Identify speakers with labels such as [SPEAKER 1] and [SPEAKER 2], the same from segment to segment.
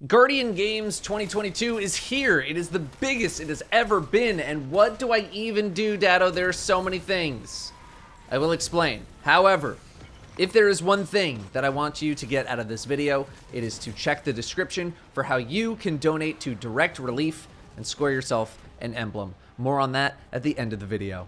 [SPEAKER 1] Guardian Games 2022 is here. It is the biggest it has ever been. And what do I even do, Datto? There are so many things. I will explain. However, if there is one thing that I want you to get out of this video, it is to check the description for how you can donate to Direct Relief and score yourself an emblem. More on that at the end of the video.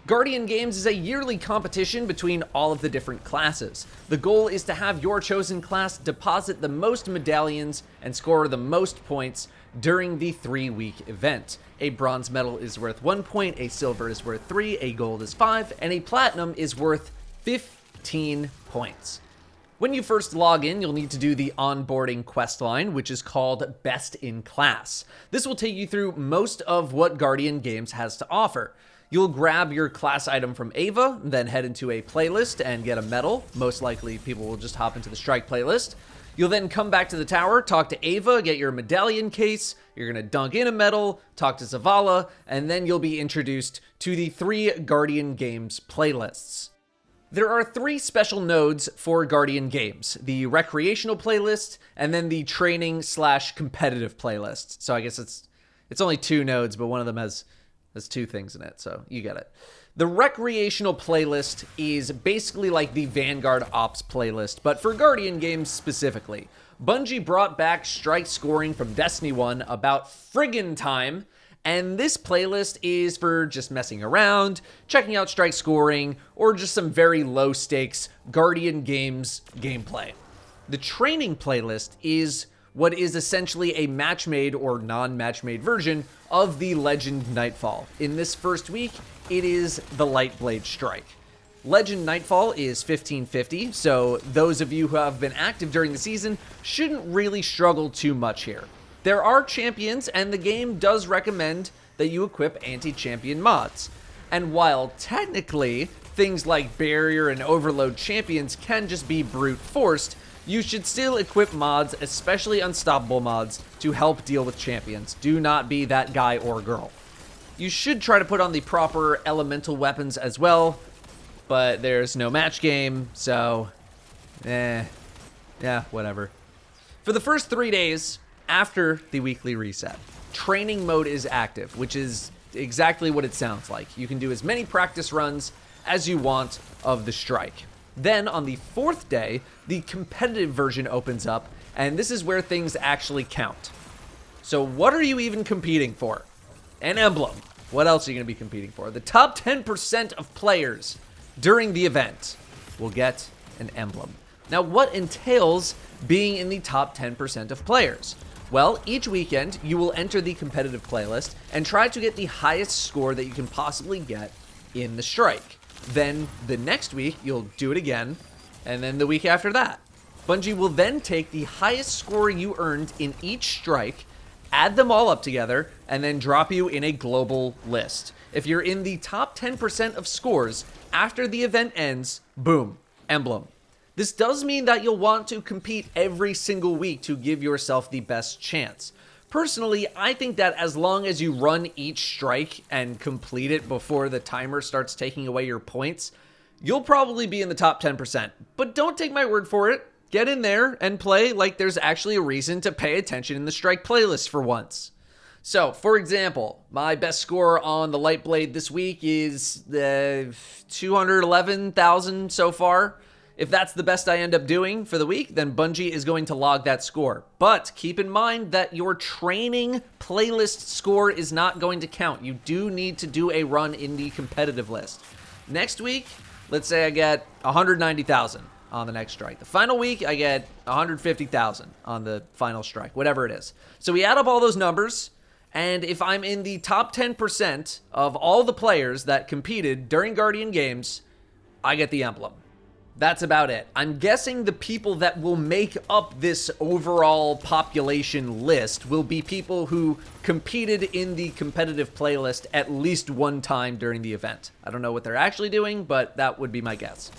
[SPEAKER 1] Guardian Games is a yearly competition between all of the different classes. The goal is to have your chosen class deposit the most medallions and score the most points during the 3-week event. A bronze medal is worth 1 point, a silver is worth 3, a gold is 5, and a platinum is worth 15 points. When you first log in, you'll need to do the onboarding quest line, which is called Best in Class. This will take you through most of what Guardian Games has to offer. You'll grab your class item from Ava, then head into a playlist and get a medal. Most likely, people will just hop into the strike playlist. You'll then come back to the tower, talk to Ava, get your medallion case. You're going to dunk in a medal, talk to Zavala, and then you'll be introduced to the 3 Guardian Games playlists. There are 3 special nodes for Guardian Games, the recreational playlist and then the training/competitive playlist. So I guess it's only 2 nodes, but one of them has 2 things in it, so you get it. The recreational playlist is basically like the Vanguard Ops playlist, but for Guardian Games specifically. Bungie brought back strike scoring from Destiny 1 about friggin' time, and this playlist is for just messing around, checking out strike scoring, or just some very low stakes Guardian Games gameplay. The training playlist is what is essentially a match-made or non-match-made version of the Legend Nightfall. In this first week, it is the Lightblade Strike. Legend Nightfall is 1550, so those of you who have been active during the season shouldn't really struggle too much here. There are champions, and the game does recommend that you equip anti-champion mods. And while technically things like barrier and overload champions can just be brute forced, you should still equip mods, especially unstoppable mods, to help deal with champions. Do not be that guy or girl. You should try to put on the proper elemental weapons as well, but there's no match game, so yeah, whatever. For the first 3 days after the weekly reset, training mode is active, which is exactly what it sounds like. You can do as many practice runs as you want of the strike. Then on the 4th day, the competitive version opens up, and this is where things actually count. So what are you even competing for? An emblem. What else are you going to be competing for? The top 10% of players during the event will get an emblem. Now, what entails being in the top 10% of players? Well, each weekend, you will enter the competitive playlist and try to get the highest score that you can possibly get in the strike. Then the next week, you'll do it again, and then the week after that. Bungie will then take the highest score you earned in each strike, add them all up together, and then drop you in a global list. If you're in the top 10% of scores after the event ends, boom, emblem. This does mean that you'll want to compete every single week to give yourself the best chance. Personally, I think that as long as you run each strike and complete it before the timer starts taking away your points, you'll probably be in the top 10%. But don't take my word for it. Get in there and play like there's actually a reason to pay attention in the strike playlist for once. So, for example, my best score on the Lightblade this week is 211,000 so far. If that's the best I end up doing for the week, then Bungie is going to log that score. But keep in mind that your training playlist score is not going to count. You do need to do a run in the competitive list. Next week, let's say I get 190,000 on the next strike. The final week, I get 150,000 on the final strike, whatever it is. So we add up all those numbers, and if I'm in the top 10% of all the players that competed during Guardian Games, I get the emblem. That's about it. I'm guessing the people that will make up this overall population list will be people who competed in the competitive playlist at least one time during the event. I don't know what they're actually doing, but that would be my guess.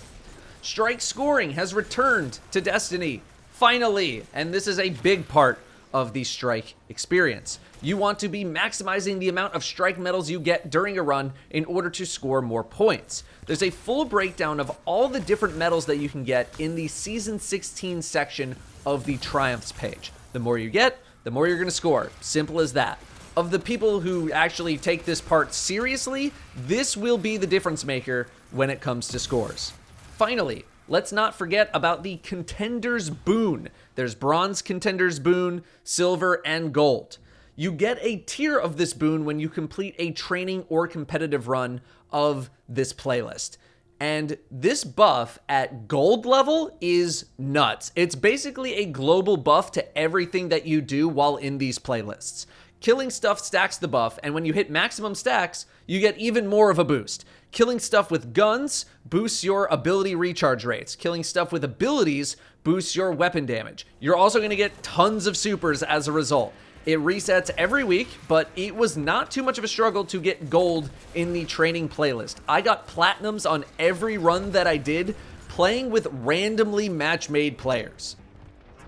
[SPEAKER 1] Strike scoring has returned to Destiny, finally, and this is a big part of the strike experience. You want to be maximizing the amount of strike medals you get during a run in order to score more points. There's a full breakdown of all the different medals that you can get in the Season 16 section of the Triumphs page. The more you get, the more you're going to score. Simple as that. Of the people who actually take this part seriously, this will be the difference maker when it comes to scores. Finally, let's not forget about the Contender's Boon. There's Bronze Contender's Boon, Silver, and Gold. You get a tier of this boon when you complete a training or competitive run of this playlist. And this buff at gold level is nuts. It's basically a global buff to everything that you do while in these playlists. Killing stuff stacks the buff, and when you hit maximum stacks, you get even more of a boost. Killing stuff with guns boosts your ability recharge rates. Killing stuff with abilities boosts your weapon damage. You're also going to get tons of supers as a result. It resets every week, but it was not too much of a struggle to get gold in the training playlist. I got platinums on every run that I did, playing with randomly match-made players.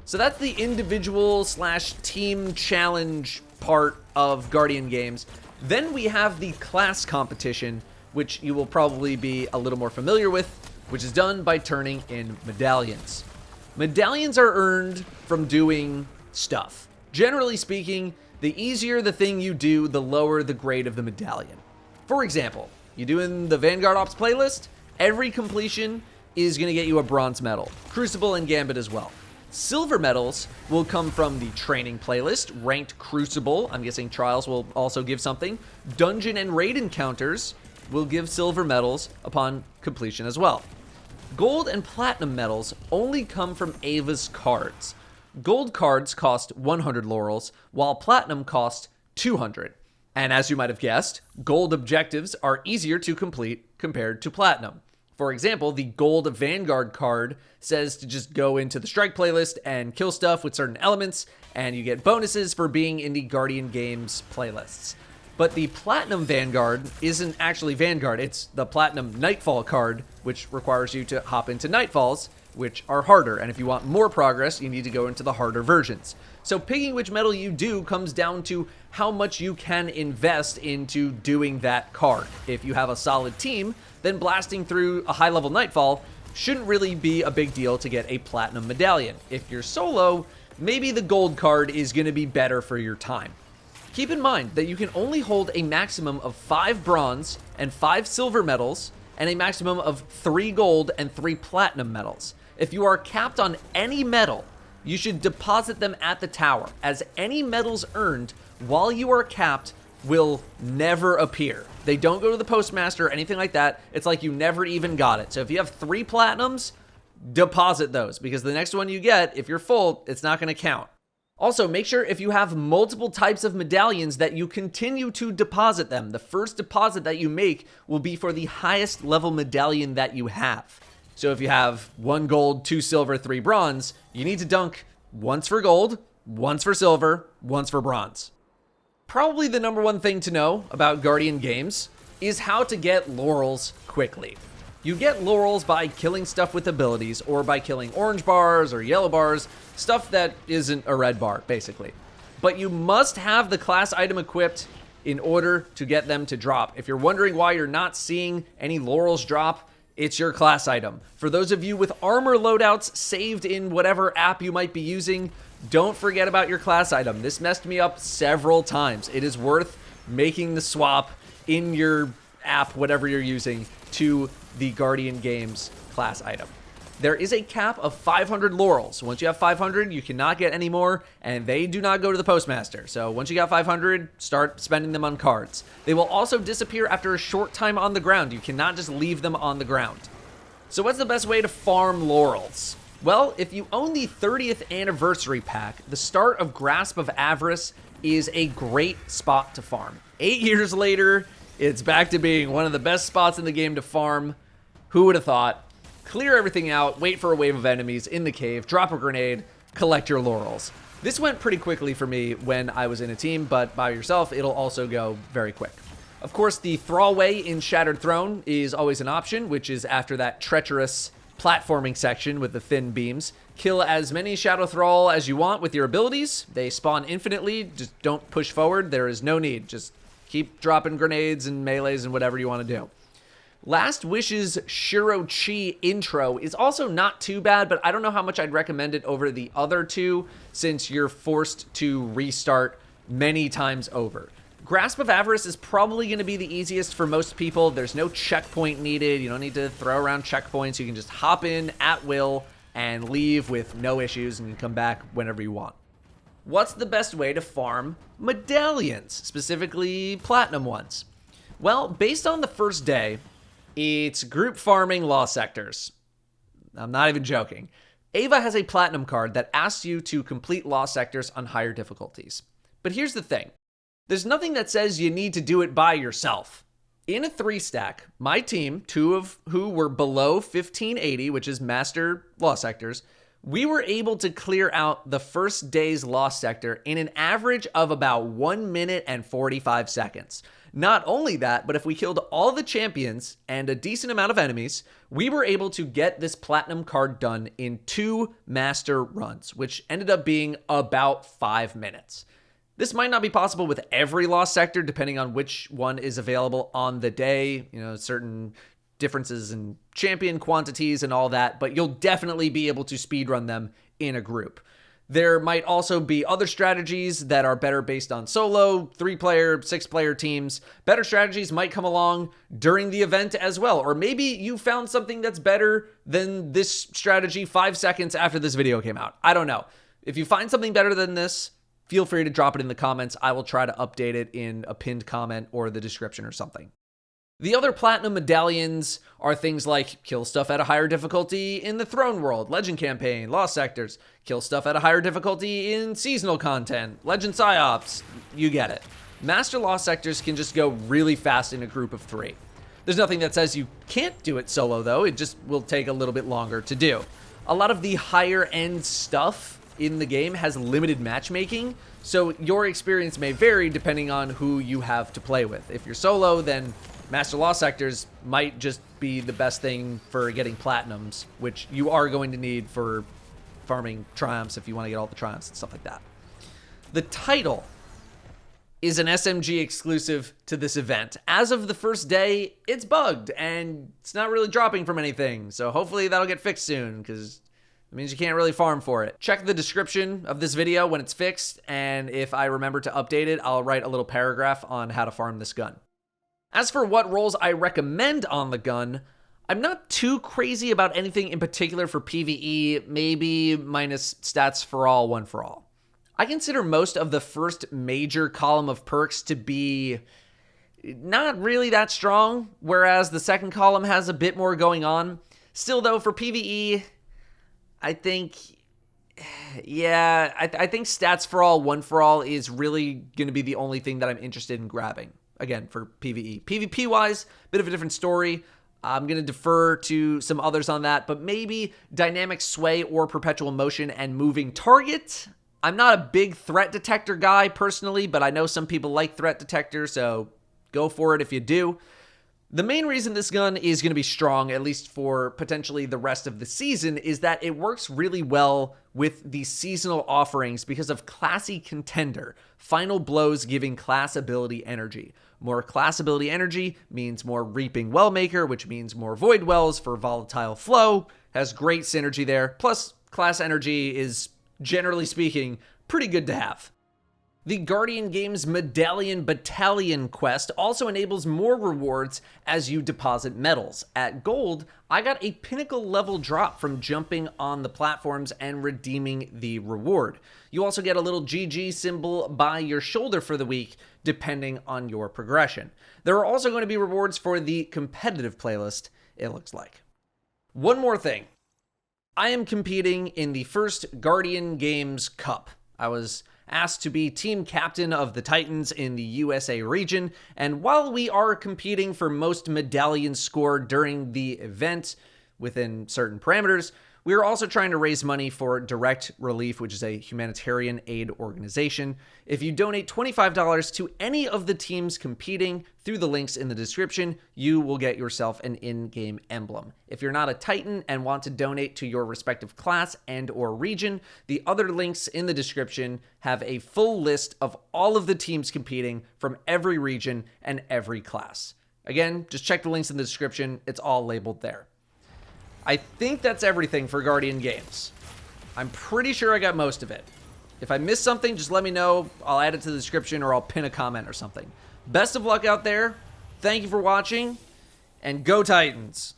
[SPEAKER 1] So that's the individual / team challenge part of Guardian games. Then we have the class competition, which you will probably be a little more familiar with, which is done by turning in medallions. Medallions are earned from doing stuff. Generally speaking, the easier the thing you do, the lower the grade of the medallion. For example, you do in the Vanguard Ops playlist, every completion is going to get you a bronze medal. Crucible and Gambit as well. Silver medals will come from the training playlist, ranked Crucible, I'm guessing Trials will also give something. Dungeon and raid encounters will give silver medals upon completion as well. Gold and platinum medals only come from Ava's cards. Gold cards cost 100 laurels, while platinum cost 200. And as you might have guessed, gold objectives are easier to complete compared to platinum. For example, the gold Vanguard card says to just go into the strike playlist and kill stuff with certain elements, and you get bonuses for being in the Guardian Games playlists. But the Platinum Vanguard isn't actually Vanguard, it's the Platinum Nightfall card, which requires you to hop into Nightfalls, which are harder, and if you want more progress, you need to go into the harder versions. So picking which medal you do comes down to how much you can invest into doing that card. If you have a solid team, then blasting through a high-level Nightfall shouldn't really be a big deal to get a Platinum Medallion. If you're solo, maybe the gold card is going to be better for your time. Keep in mind that you can only hold a maximum of 5 bronze and 5 silver medals, and a maximum of 3 gold and 3 platinum medals. If you are capped on any medal, you should deposit them at the tower, as any medals earned while you are capped will never appear. They don't go to the postmaster or anything like that. It's like you never even got it. So if you have 3 platinums, deposit those, because the next one you get, if you're full, it's not going to count. Also, make sure if you have multiple types of medallions that you continue to deposit them. The first deposit that you make will be for the highest level medallion that you have. So if you have 1 gold, 2 silver, 3 bronze, you need to dunk once for gold, once for silver, once for bronze. Probably the number one thing to know about Guardian games is how to get Laurels quickly. You get Laurels by killing stuff with abilities, or by killing orange bars or yellow bars, stuff that isn't a red bar, basically. But you must have the class item equipped in order to get them to drop. If you're wondering why you're not seeing any Laurels drop, it's your class item. For those of you with armor loadouts saved in whatever app you might be using, don't forget about your class item. This messed me up several times. It is worth making the swap in your app, whatever you're using, to the Guardian Games class item. There is a cap of 500 Laurels. Once you have 500, you cannot get any more, and they do not go to the postmaster. So once you got 500, start spending them on cards. They will also disappear after a short time on the ground. You cannot just leave them on the ground. So what's the best way to farm Laurels? Well, if you own the 30th anniversary pack, the start of Grasp of Avarice is a great spot to farm. 8 years later, it's back to being one of the best spots in the game to farm. Who would have thought? Clear everything out, wait for a wave of enemies in the cave, drop a grenade, collect your Laurels. This went pretty quickly for me when I was in a team, but by yourself, it'll also go very quick. Of course, the Thrallway in Shattered Throne is always an option, which is after that treacherous platforming section with the thin beams. Kill as many Shadow Thrall as you want with your abilities. They spawn infinitely, just don't push forward. There is no need. Just keep dropping grenades and melees and whatever you want to do. Last Wish's Shirochi intro is also not too bad, but I don't know how much I'd recommend it over the other two since you're forced to restart many times over. Grasp of Avarice is probably going to be the easiest for most people. There's no checkpoint needed. You don't need to throw around checkpoints. You can just hop in at will and leave with no issues and come back whenever you want. What's the best way to farm medallions, specifically platinum ones? Well, based on the first day, it's group farming lost sectors. I'm not even joking. Ava has a platinum card that asks you to complete lost sectors on higher difficulties. But here's the thing. There's nothing that says you need to do it by yourself. In a 3-stack, my team, 2 of who were below 1580, which is master lost sectors, we were able to clear out the first day's lost sector in an average of about 1 minute and 45 seconds. Not only that, but if we killed all the champions and a decent amount of enemies, we were able to get this platinum card done in 2 master runs, which ended up being about 5 minutes. This might not be possible with every lost sector, depending on which one is available on the day, certain differences in champion quantities and all that, but you'll definitely be able to speedrun them in a group. There might also be other strategies that are better based on solo, 3-player, 6-player teams. Better strategies might come along during the event as well, or maybe you found something that's better than this strategy 5 seconds after this video came out. I don't know. If you find something better than this, feel free to drop it in the comments. I will try to update it in a pinned comment or the description or something. The other platinum medallions are things like kill stuff at a higher difficulty in the Throne World, Legend Campaign, Lost Sectors, kill stuff at a higher difficulty in seasonal content, Legend Psyops, you get it. Master Lost Sectors can just go really fast in a group of 3. There's nothing that says you can't do it solo though, it just will take a little bit longer to do. A lot of the higher end stuff in the game has limited matchmaking, so your experience may vary depending on who you have to play with. If you're solo, then Master Lost Sectors might just be the best thing for getting platinums, which you are going to need for farming triumphs if you want to get all the triumphs and stuff like that. The title is an SMG exclusive to this event. As of the first day, it's bugged and it's not really dropping from anything, so hopefully that'll get fixed soon, because it means you can't really farm for it. Check the description of this video when it's fixed, and if I remember to update it, I'll write a little paragraph on how to farm this gun. As for what roles I recommend on the gun, I'm not too crazy about anything in particular for PvE, maybe minus stats for all, 1 for all. I consider most of the first major column of perks to be not really that strong, whereas the second column has a bit more going on. Still though, for PvE, I think stats for all, 1 for all is really going to be the only thing that I'm interested in grabbing. Again, for PvE. PvP-wise, bit of a different story. I'm going to defer to some others on that, but maybe dynamic sway or perpetual motion and moving target. I'm not a big threat detector guy personally, but I know some people like threat detector, so go for it if you do. The main reason this gun is going to be strong, at least for potentially the rest of the season, is that it works really well with the seasonal offerings because of Classy Contender, Final Blows giving class ability energy. More class ability energy means more Reaping Wellmaker, which means more Void Wells for Volatile Flow, has great synergy there, plus class energy is, generally speaking, pretty good to have. The Guardian Games Medallion Battalion quest also enables more rewards as you deposit medals. At Gold, I got a pinnacle level drop from jumping on the platforms and redeeming the reward. You also get a little GG symbol by your shoulder for the week, depending on your progression. There are also going to be rewards for the competitive playlist, it looks like. One more thing. I am competing in the first Guardian Games Cup. I was asked to be team captain of the Titans in the USA region, and while we are competing for most medallions scored during the event within certain parameters, we are also trying to raise money for Direct Relief, which is a humanitarian aid organization. If you donate $25 to any of the teams competing through the links in the description, you will get yourself an in-game emblem. If you're not a Titan and want to donate to your respective class and or region, the other links in the description have a full list of all of the teams competing from every region and every class. Again, just check the links in the description. It's all labeled there. I think that's everything for Guardian Games. I'm pretty sure I got most of it. If I missed something, just let me know. I'll add it to the description or I'll pin a comment or something. Best of luck out there. Thank you for watching, and go Titans!